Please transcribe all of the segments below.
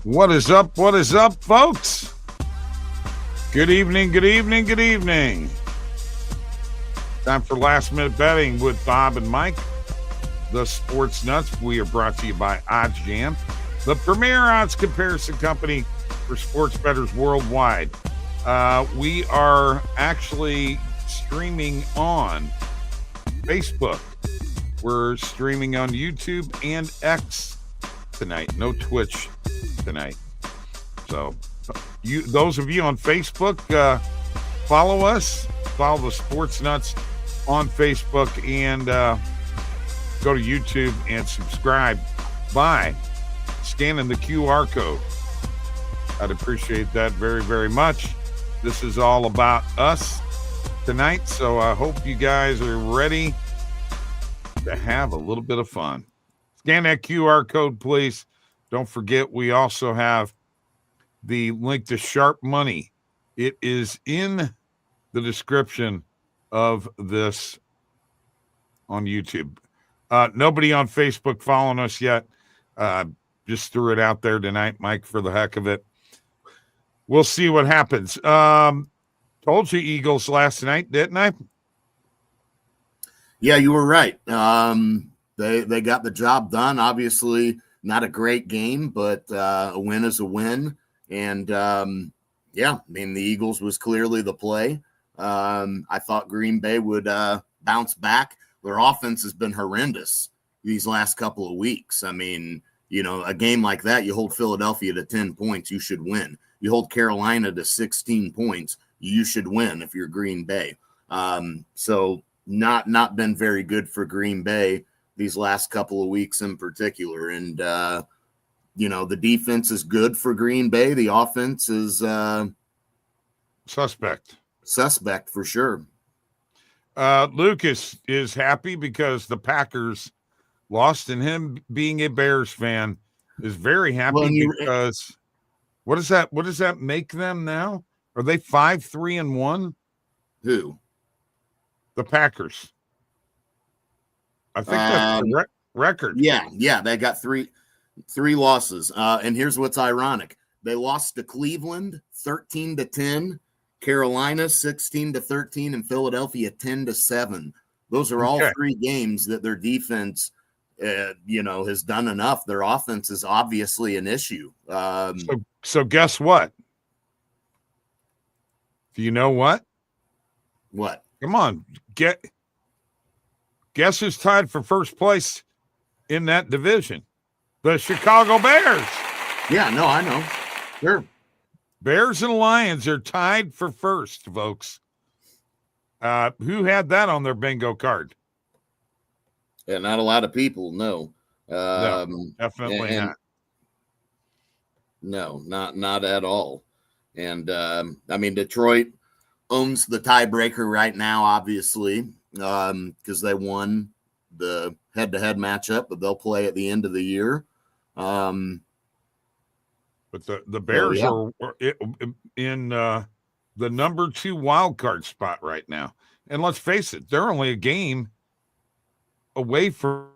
What is up? What is up, folks? Good evening, good evening, good evening. Time for last minute betting with Bob and Mike, the Sports Nuts. We are brought to you by OddsJam, the premier odds comparison company for sports bettors worldwide. We are actually streaming on Facebook. We're streaming on YouTube and X tonight. No Twitch tonight. So those of you on Facebook, follow us. Follow the Sports Nuts on Facebook and go to YouTube and subscribe by scanning the QR code. I'd appreciate that very, very much. This is all about us tonight, so I hope you guys are ready to have a little bit of fun. Scan that QR code, please. Don't forget, we also have the link to Sharp Money. It is in the description of this on YouTube. Nobody on Facebook following us yet. Just threw it out there tonight, Mike, for the heck of it. We'll see what happens. Told you Eagles last night, didn't I? Yeah, you were right. They got the job done. Obviously, not a great game, but a win is a win. And, yeah, I mean, the Eagles was clearly the play. I thought Green Bay would bounce back. Their offense has been horrendous these last couple of weeks. I mean, you know, a game like that, you hold Philadelphia to 10 points, you should win. You hold Carolina to 16 points, you should win if you're Green Bay. So not been very good for Green Bay these last couple of weeks in particular. And, you know, the defense is good for Green Bay. The offense is Suspect for sure. Lucas is happy because the Packers lost, and him being a Bears fan is very happy because what does that make them now? Are they 5-3-1? Who? The Packers. I think that's the record. Yeah, they got three losses. And here's what's ironic: they lost to Cleveland 13-10, Carolina 16-13, and Philadelphia 10-7. Those are all three games that their defense, has done enough. Their offense is obviously an issue. So guess what? Do you know what? What? Come on, guess who's tied for first place in that division? The Chicago Bears. Yeah, no, I know. Sure. Bears and Lions are tied for first, folks. Who had that on their bingo card? Yeah, not a lot of people, no. No, definitely not. No, not at all. And, I mean, Detroit owns the tiebreaker right now, obviously, because they won the head-to-head matchup, but they'll play at the end of the year. But the Bears are in the number 2 wild card spot right now. And let's face it, they're only a game away from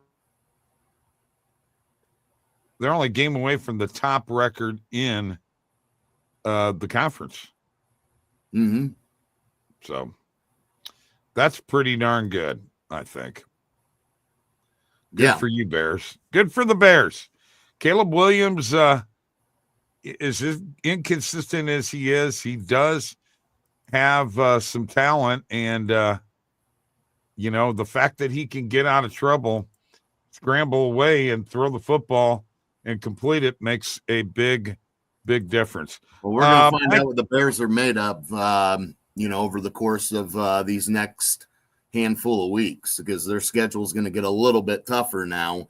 the top record in the conference. Mm-hmm. So that's pretty darn good, I think. Good for you, Bears. Good for the Bears. Caleb Williams is as inconsistent as he is. He does have some talent, and the fact that he can get out of trouble, scramble away, and throw the football and complete it makes a big difference. Well, we're going to find out what the Bears are made of, over the course of these next handful of weeks, because their schedule is going to get a little bit tougher now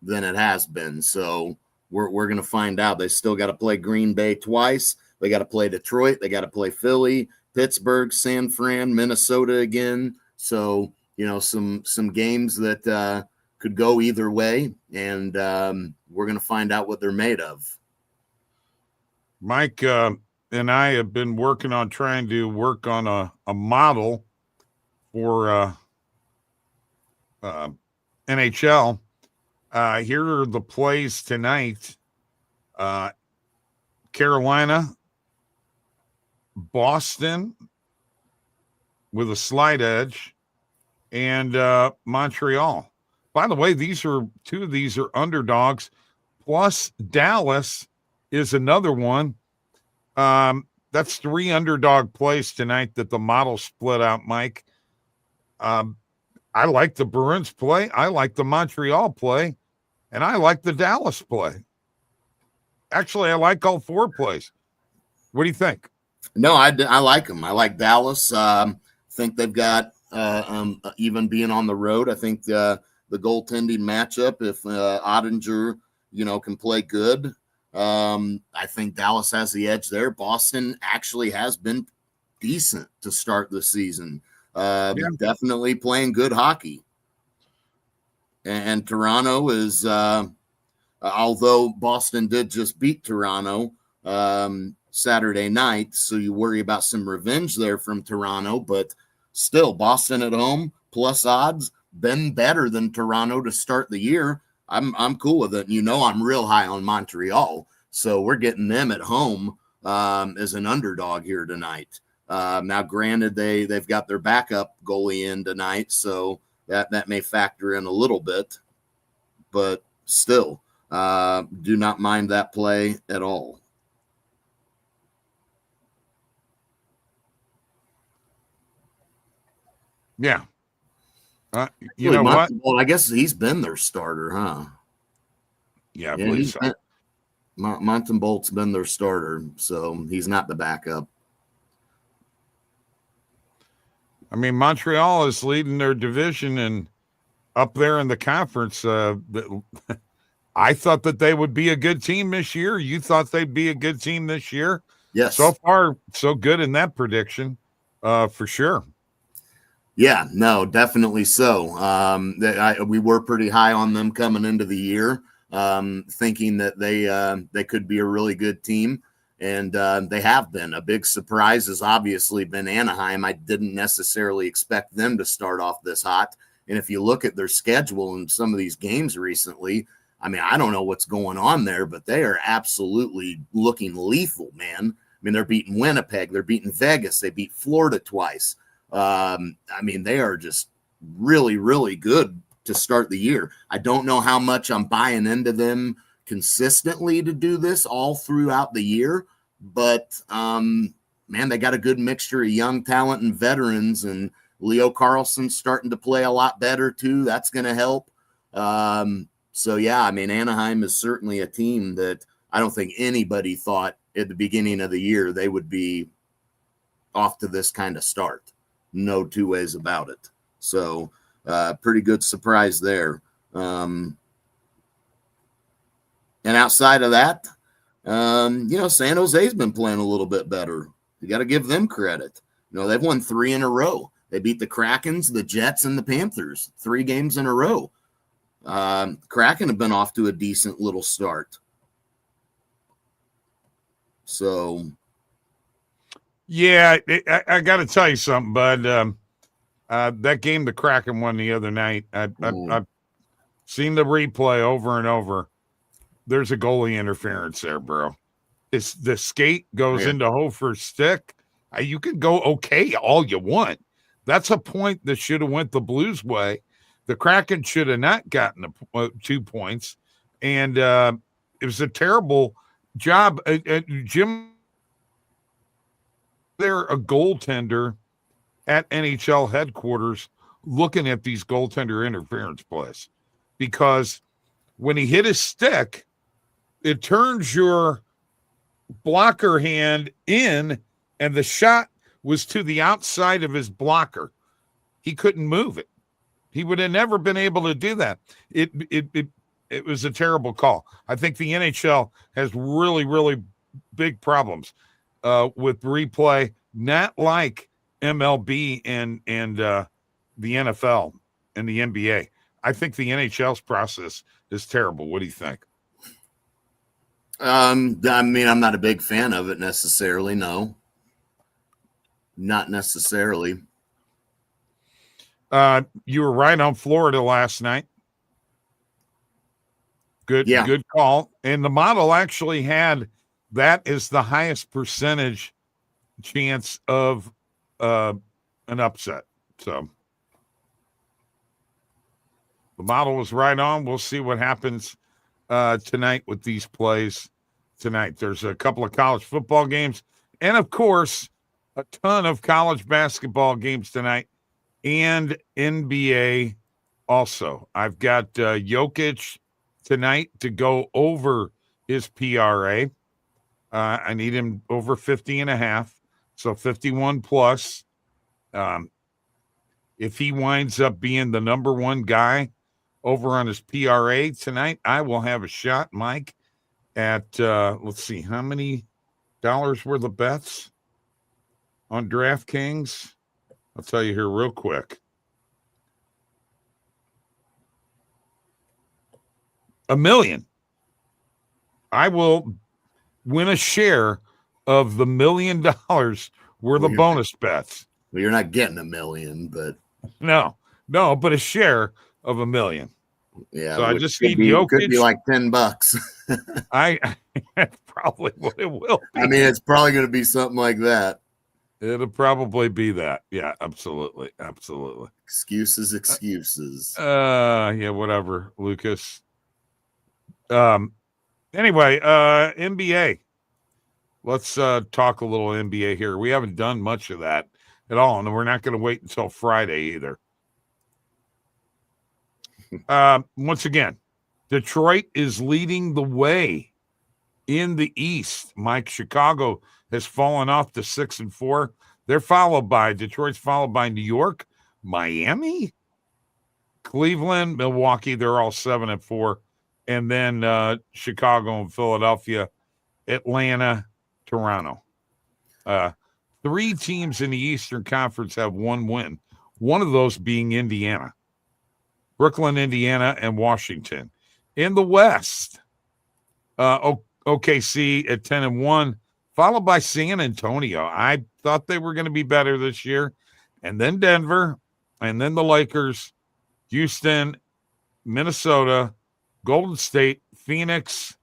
than it has been. So we're going to find out. They still got to play Green Bay twice. They got to play Detroit. They got to play Philly, Pittsburgh, San Fran, Minnesota again. So, some games that could go either way, and we're going to find out what they're made of. Mike and I have been working on trying to work on a model for NHL. Here are the plays tonight Uh, Carolina, Boston with a slight edge, and Montreal. By the way, two of these are underdogs. Plus, Dallas is another one. That's 3 underdog plays tonight that the model split out, Mike. I like the Bruins play. I like the Montreal play. And I like the Dallas play. Actually, I like all 4 plays. What do you think? No, I like them. I like Dallas. Think they've got even being on the road. I think the goaltending matchup, if Ottinger, can play good, I think Dallas has the edge there. Boston actually has been decent to start the season. Definitely playing good hockey. And Toronto is, although Boston did just beat Toronto Saturday night, so you worry about some revenge there from Toronto, but still, Boston at home, plus odds, been better than Toronto to start the year. I'm cool with it. I'm real high on Montreal, so we're getting them at home as an underdog here tonight. Now, granted, they've got their backup goalie in tonight, so that may factor in a little bit, but still, do not mind that play at all. Yeah. You know what? Well, I guess he's been their starter, huh? Yeah, I believe so. Montembolt's been their starter, so he's not the backup. I mean, Montreal is leading their division and up there in the conference. I thought that they would be a good team this year. You thought they'd be a good team this year. Yes. So far, so good in that prediction, for sure. Yeah, no, definitely so. We were pretty high on them coming into the year, thinking that they could be a really good team, and they have been. A big surprise has obviously been Anaheim. I didn't necessarily expect them to start off this hot, and if you look at their schedule and some of these games recently, I mean, I don't know what's going on there, but they are absolutely looking lethal, man. I mean, they're beating Winnipeg, they're beating Vegas, they beat Florida twice. I mean, they are just really, really good to start the year. I don't know how much I'm buying into them consistently to do this all throughout the year, but man, they got a good mixture of young talent and veterans, and Leo Carlson's starting to play a lot better too. That's going to help. So yeah, I mean, Anaheim is certainly a team that I don't think anybody thought at the beginning of the year they would be off to this kind of start. No two ways about it. So pretty good surprise there. And outside of that, San Jose's been playing a little bit better. You got to give them credit. They've won 3 in a row. They beat the Krakens, the Jets, and the Panthers 3 games in a row. Kraken have been off to a decent little start. So, yeah, I got to tell you something, bud. That game the Kraken won the other night, I've seen the replay over and over. There's a goalie interference there, bro. It's the skate goes into Hofer's stick. You can go okay all you want. That's a point that should have went the Blues' way. The Kraken should have not gotten 2 points, and it was a terrible job. Jim, they're a goaltender at NHL headquarters looking at these goaltender interference plays, because when he hit his stick, it turns your blocker hand in, and the shot was to the outside of his blocker. He couldn't move it. He would have never been able to do that. It was a terrible call. I think the NHL has really, really big problems with replay, not like MLB and the NFL and the NBA. I think the NHL's process is terrible. What do you think? I mean, I'm not a big fan of it necessarily. No, not necessarily. You were right on Florida last night. Good call. And the model actually had that is the highest percentage chance of an upset. So the model was right on. We'll see what happens tonight with these plays tonight. There's a couple of college football games and, of course, a ton of college basketball games tonight and NBA also. I've got Jokic tonight to go over his PRA. I need him over 50.5, so 51 plus. If he winds up being the number one guy over on his PRA tonight, I will have a shot, Mike, at, let's see, how many dollars worth of bets on DraftKings? I'll tell you here real quick. $1 million. I will win a share of the $1 million worth of bonus bets. Well, you're not getting $1 million, but no, but a share of $1 million. Yeah, so I just need Jokic. Could be like $10. That's probably what it will be. I mean, it's probably going to be something like that. It'll probably be that. Yeah, absolutely. Excuses. Yeah, whatever, Lucas. Anyway, NBA. Let's talk a little NBA here. We haven't done much of that at all, and we're not going to wait until Friday either. Once again, Detroit is leading the way in the East. Mike, Chicago has fallen off to 6-4. Detroit's followed by New York, Miami, Cleveland, Milwaukee. They're all 7-4. And then Chicago and Philadelphia, Atlanta, Toronto. 3 teams in the Eastern Conference have 1 win. One of those being Indiana. Brooklyn, Indiana, and Washington. In the West, OKC at 10-1, followed by San Antonio. I thought they were going to be better this year. And then Denver, and then the Lakers, Houston, Minnesota, Golden State, Phoenix,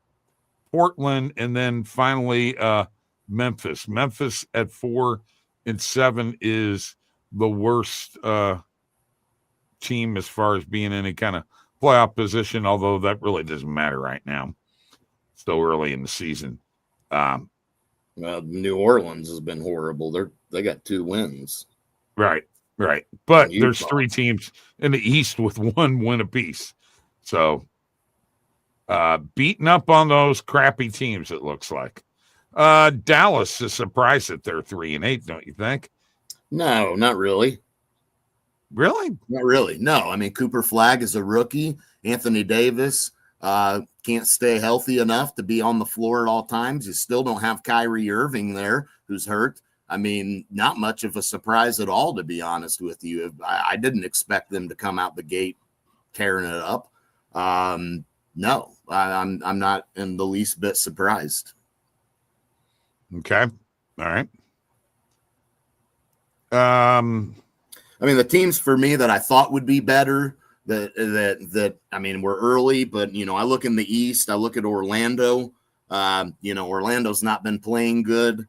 Portland, and then finally Memphis. Memphis at 4-7 is the worst team as far as being in any kind of playoff position, although that really doesn't matter right now. Still early in the season. New Orleans has been horrible. They got 2 wins. Right. But there's 3 teams in the East with 1 win apiece. So beating up on those crappy teams, it looks like. Dallas is surprised that they're 3-8, don't you think? No, not really. Really? Not really. No. I mean, Cooper Flagg is a rookie. Anthony Davis can't stay healthy enough to be on the floor at all times. You still don't have Kyrie Irving there, who's hurt. I mean, not much of a surprise at all, to be honest with you. I didn't expect them to come out the gate tearing it up. No, I'm not in the least bit surprised. Okay. All right. I mean, the teams for me that I thought would be better that I mean, we're early, but I look in the East, I look at Orlando. Orlando's not been playing good.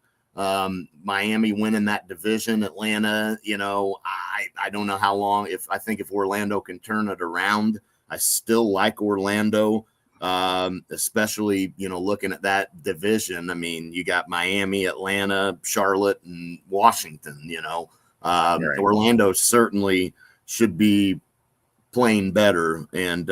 Miami winning that division, Atlanta, I don't know how long. If Orlando can turn it around, I still like Orlando, especially, looking at that division. I mean, you got Miami, Atlanta, Charlotte, and Washington, right. Orlando certainly should be playing better and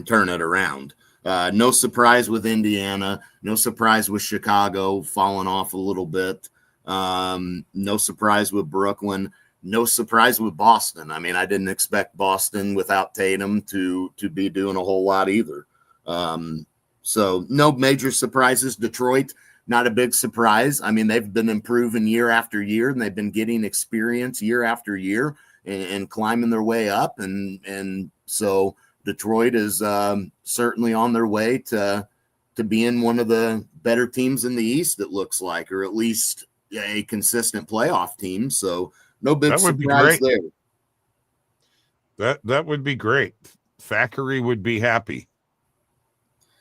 turn it around. No surprise with Indiana. No surprise with Chicago falling off a little bit. No surprise with Brooklyn. No surprise with Boston. I mean, I didn't expect Boston without Tatum to be doing a whole lot either. So no major surprises. Detroit, not a big surprise. I mean, they've been improving year after year, and they've been getting experience year after year and climbing their way up. And so Detroit is certainly on their way to being one of the better teams in the East, it looks like, or at least a consistent playoff team. So no big surprise there. That would be great. Thackeray would be happy.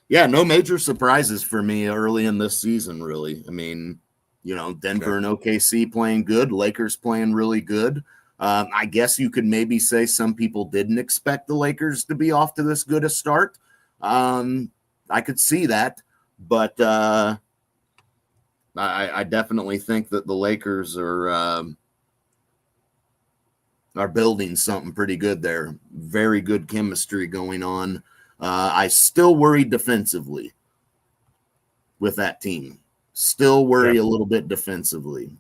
Yeah, no major surprises for me early in this season, really. I mean, Denver and OKC playing good, Lakers playing really good. I guess you could maybe say some people didn't expect the Lakers to be off to this good a start. I could see that, but I definitely think that the Lakers are building something pretty good there. Very good chemistry going on. I still worry defensively with that team. Still worry a little bit defensively.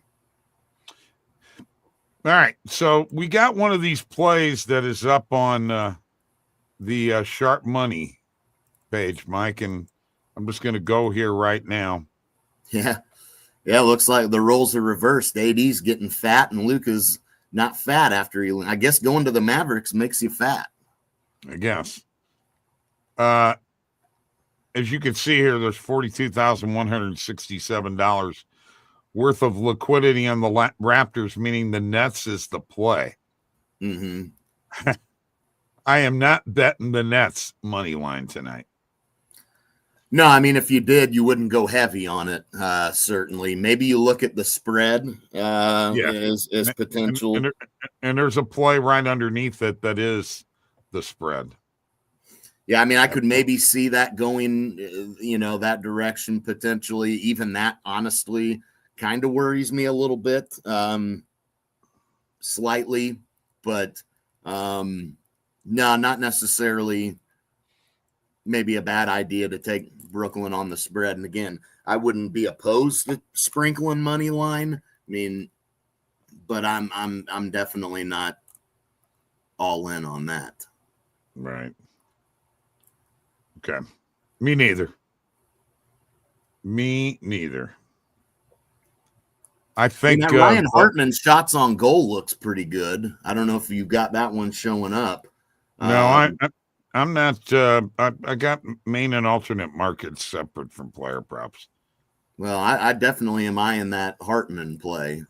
All right, so we got one of these plays that is up on the Sharp Money page, Mike, and I'm just going to go here right now. Yeah, looks like the roles are reversed. AD's getting fat, and Luka's not fat after he. I guess going to the Mavericks makes you fat. I guess. As you can see here, there's $42,167 worth of liquidity on the Raptors, meaning the Nets is the play. Mm-hmm. I am not betting the Nets money line tonight. No, I mean, if you did, you wouldn't go heavy on it, certainly. Maybe you look at the spread as potential. And there's a play right underneath it that is the spread. Yeah, I mean, I could maybe see that going, that direction potentially. Even that, honestly, kind of worries me a little bit, slightly. But no, not necessarily maybe a bad idea to take Brooklyn on the spread. And again, I wouldn't be opposed to sprinkling money line. I mean, but I'm definitely not all in on that. Right. Okay. Me neither. I think Ryan Hartman's shots on goal looks pretty good. I don't know if you got that one showing up. No, I'm not. I got main and alternate markets separate from player props. Well, I definitely am eyeing that Hartman play.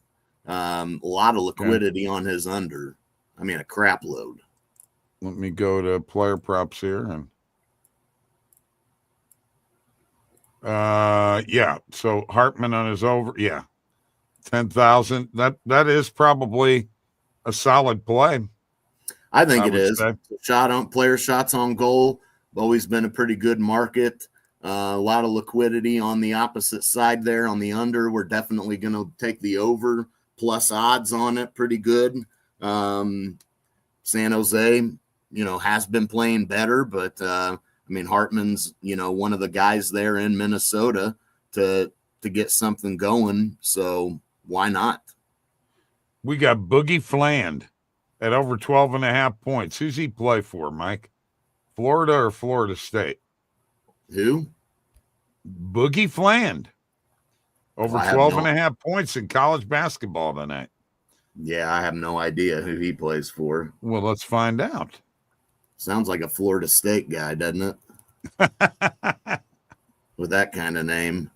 A lot of liquidity on his under. I mean, a crap load. Let me go to player props here and. So Hartman on his over, 10,000. That is probably a solid play. I think it is. Player shots on goal, always been a pretty good market. A lot of liquidity on the opposite side there on the under. We're definitely going to take the over, plus odds on it pretty good. San Jose, has been playing better, but I mean, Hartman's, one of the guys there in Minnesota to get something going. So why not? We got Boogie Fland at over 12.5 points. Who's he play for, Mike? Florida or Florida State? Who? Boogie Fland. Over 12.5 points in college basketball tonight. Yeah, I have no idea who he plays for. Well, let's find out. Sounds like a Florida State guy, doesn't it? With that kind of name.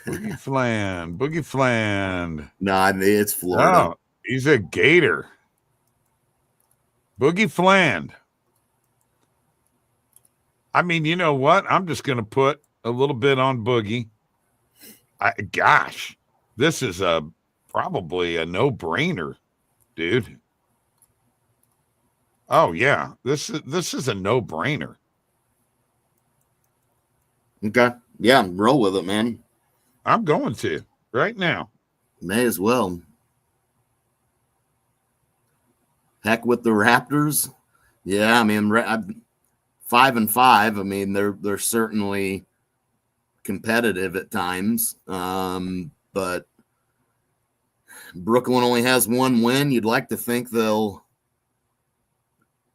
Boogie Fland. No, it's Florida. Oh, he's a Gator. Boogie Fland. I mean, you know what? I'm just going to put a little bit on Boogie. This is probably a no-brainer, dude. Oh yeah, this is a no-brainer. Okay, yeah, roll with it, man. I'm going to right now. May as well. Heck with the Raptors. Yeah, I mean, 5-5. I mean, they're certainly competitive at times, but Brooklyn only has one win. You'd like to think they'll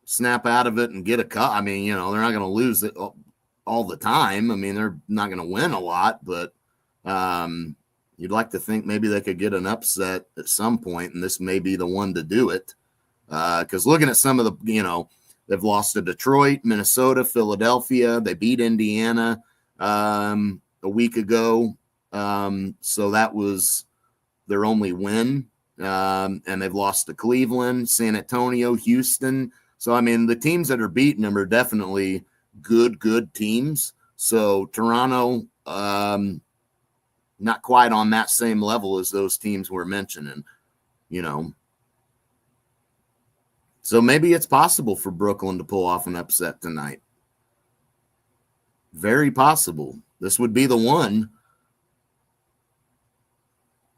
snap out of it and get a cut. I mean, they're not going to lose it all the time. I mean, they're not going to win a lot, but you'd like to think maybe they could get an upset at some point, and this may be the one to do it. Because looking at some of the, they've lost to Detroit, Minnesota, Philadelphia. They beat Indiana a week ago. So that was their only win. And they've lost to Cleveland, San Antonio, Houston. So, I mean, the teams that are beating them are definitely good teams. So Toronto, not quite on that same level as those teams we're mentioning, you know. So maybe it's possible for Brooklyn to pull off an upset tonight. Very possible. This would be the one.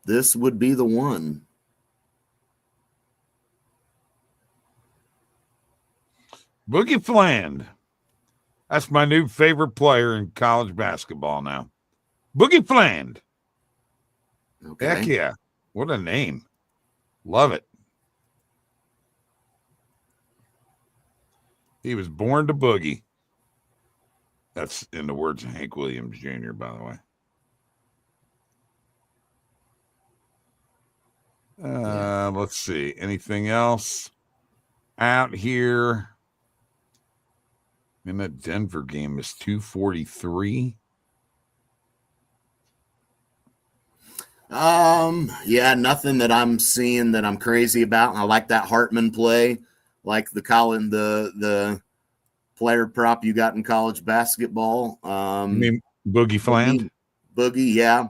This would be the one. Boogie Fland. That's my new favorite player in college basketball now. Boogie Fland. Okay. Heck yeah. What a name. Love it. He was born to boogie. That's in the words of Hank Williams Jr., by the way. Let's see. Anything else out here? In that Denver game is 243. Yeah, nothing that I'm seeing that I'm crazy about. I like that Hartman play, like the player prop you got in college basketball. You mean Boogie Fland? Boogie, yeah.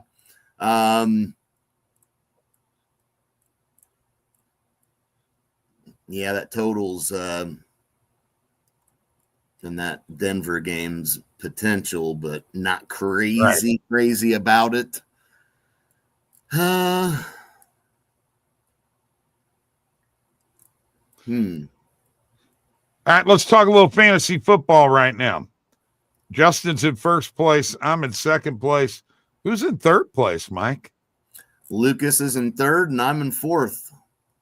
Yeah, that totals in that Denver game's potential, but not crazy about it. All right, let's talk a little fantasy football right now. Justin's in first place. I'm in second place. Who's in third place, Mike? Lucas is in third, and I'm in fourth.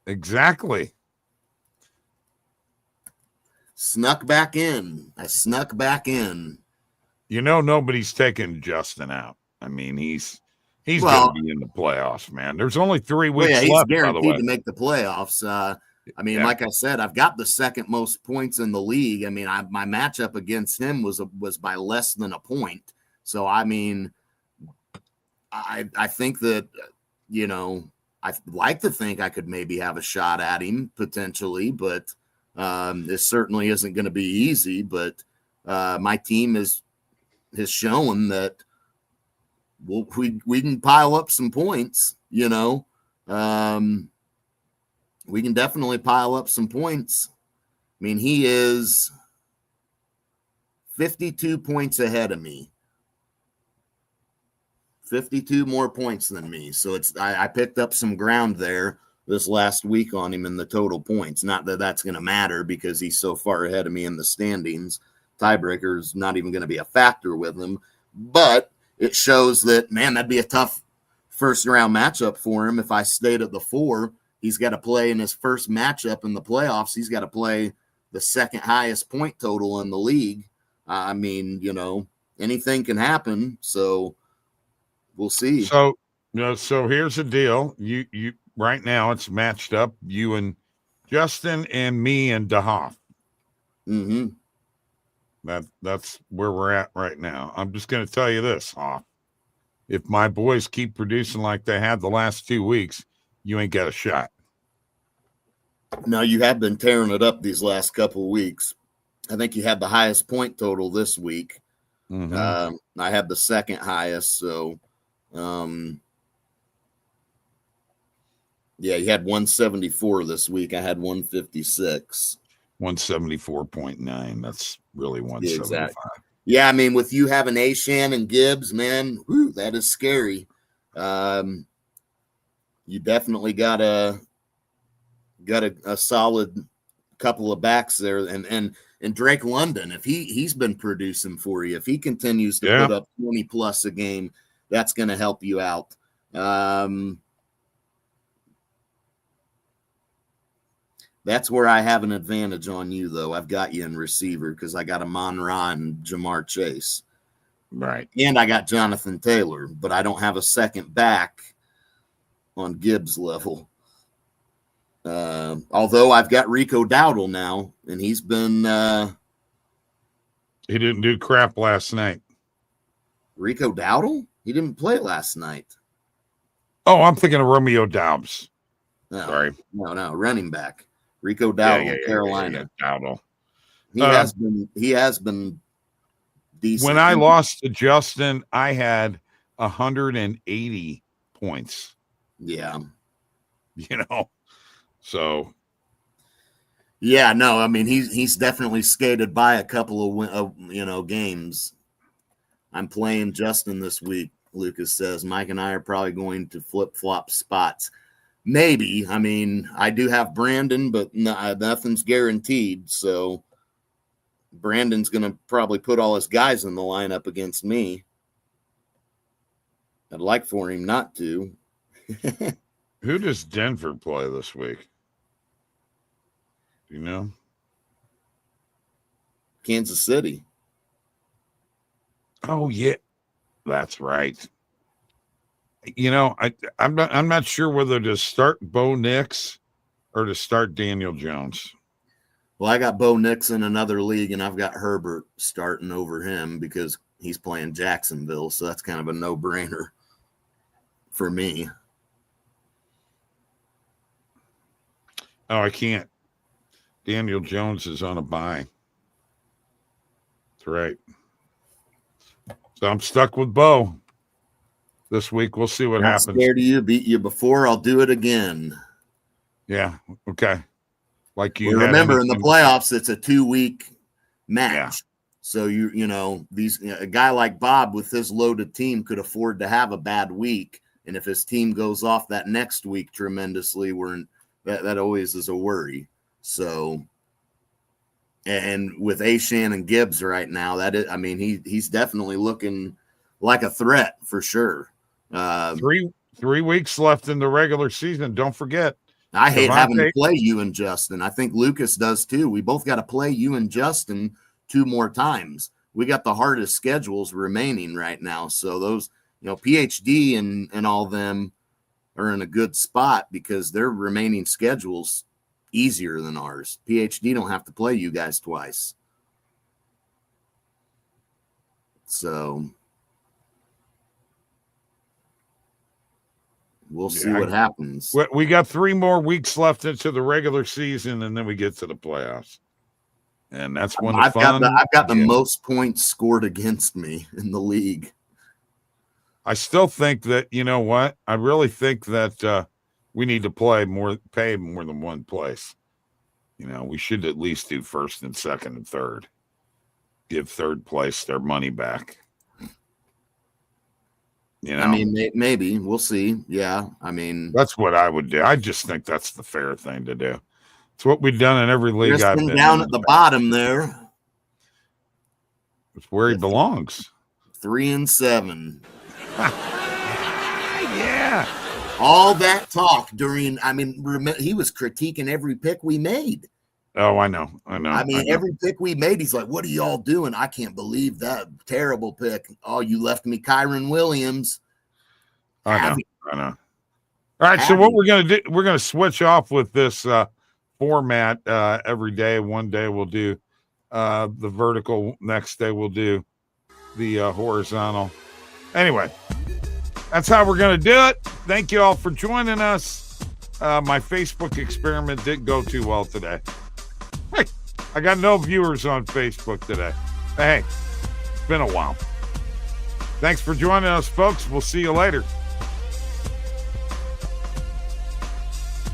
Exactly. Snuck back in. I snuck back in. You know, nobody's taking Justin out. I mean, he's going to be in the playoffs, man. There's only 3 weeks left. He's guaranteed to make the playoffs. I mean, like I said, I've got the second most points in the league. I mean, my matchup against him was by less than a point. So, I mean, I think that, you know, I'd like to think I could maybe have a shot at him potentially, but this certainly isn't going to be easy. But my team has shown that we can pile up some points, you know. We can definitely pile up some points. I mean, he is 52 points ahead of me. 52 more points than me. So I picked up some ground there this last week on him in the total points. Not that that's going to matter because he's so far ahead of me in the standings. Tiebreaker is not even going to be a factor with him. But it shows that, man, that'd be a tough first-round matchup for him if I stayed at the 4. He's got to play in his first matchup in the playoffs. He's got to play the second highest point total in the league. I mean, you know, anything can happen. So we'll see. So here's the deal. You right now it's matched up. You and Justin and me and DeHoff. Mm-hmm. That's where we're at right now. I'm just going to tell you this, Hoff. If my boys keep producing like they have the last 2 weeks, you ain't got a shot. No, you have been tearing it up these last couple of weeks. I think you had the highest point total this week. Mm-hmm. I had the second highest. So, yeah, you had 174 this week. I had 156. 174.9. That's really 175. Exactly. Yeah, I mean, with you having Ashan and Gibbs, man, that is scary. You definitely got a solid couple of backs there, and Drake London, if he's been producing for you, if he continues to put up 20 plus a game, that's going to help you out. That's where I have an advantage on you, though. I've got you in receiver because I got Amon-Ra and Jamar Chase. Right. And I got Jonathan Taylor, but I don't have a second back on Gibbs level. Although I've got Rico Dowdle now, and he's been he didn't do crap last night. Rico Dowdle? He didn't play last night. Oh, I'm thinking of Romeo Doubs. No, Sorry. No, running back. Rico Dowdle, Carolina. Dowdle. He has been decent. When I lost to Justin, I had 180 points. Yeah. So. Yeah, no, I mean, he's definitely skated by a couple of games. I'm playing Justin this week, Lucas says. Mike and I are probably going to flip-flop spots. Maybe. I mean, I do have Brandon, but nothing's guaranteed. So Brandon's going to probably put all his guys in the lineup against me. I'd like for him not to. Who does Denver play this week? Do you know? Kansas City. Oh, yeah. That's right. I'm not sure whether to start Bo Nix or to start Daniel Jones. Well, I got Bo Nix in another league, and I've got Herbert starting over him because he's playing Jacksonville, so that's kind of a no-brainer for me. Oh, I can't. Daniel Jones is on a bye. That's right. So I'm stuck with Bo this week. We'll see what happens. Scared of you, beat you before. I'll do it again. Yeah. Okay. Like you remember in the playoffs, it's a 2-week match. Yeah. So a guy like Bob with his loaded team could afford to have a bad week, and if his team goes off that next week tremendously, that always is a worry. So, and with Ashan and Gibbs right now, he's definitely looking like a threat for sure. 3 weeks left in the regular season. Don't forget. I hate having to play you and Justin. I think Lucas does too. We both got to play you and Justin 2 more times. We got the hardest schedules remaining right now. So those, PhD and all them are in a good spot because their remaining schedules easier than ours. PhD don't have to play you guys twice. So we'll see what happens. We got 3 more weeks left into the regular season, and then we get to the playoffs. And that's when I've got the most points scored against me in the league. I still think that, you know what? I really think that we need to pay more than one place. We should at least do first and second and third. Give third place their money back. I mean, maybe we'll see. Yeah. I mean, that's what I would do. I just think that's the fair thing to do. It's what we've done in every league I've been down at the bottom there. It's where he belongs. 3-7. Yeah. All that talk he was critiquing every pick we made. Oh, I know. Every pick we made, he's like, what are y'all doing? I can't believe that terrible pick. Oh, you left me Kyron Williams. I know. All right, so what we're going to do, we're going to switch off with this format every day. One day we'll do the vertical. Next day we'll do the horizontal. Anyway, that's how we're going to do it. Thank you all for joining us. My Facebook experiment didn't go too well today. Hey, I got no viewers on Facebook today. Hey, it's been a while. Thanks for joining us, folks. We'll see you later.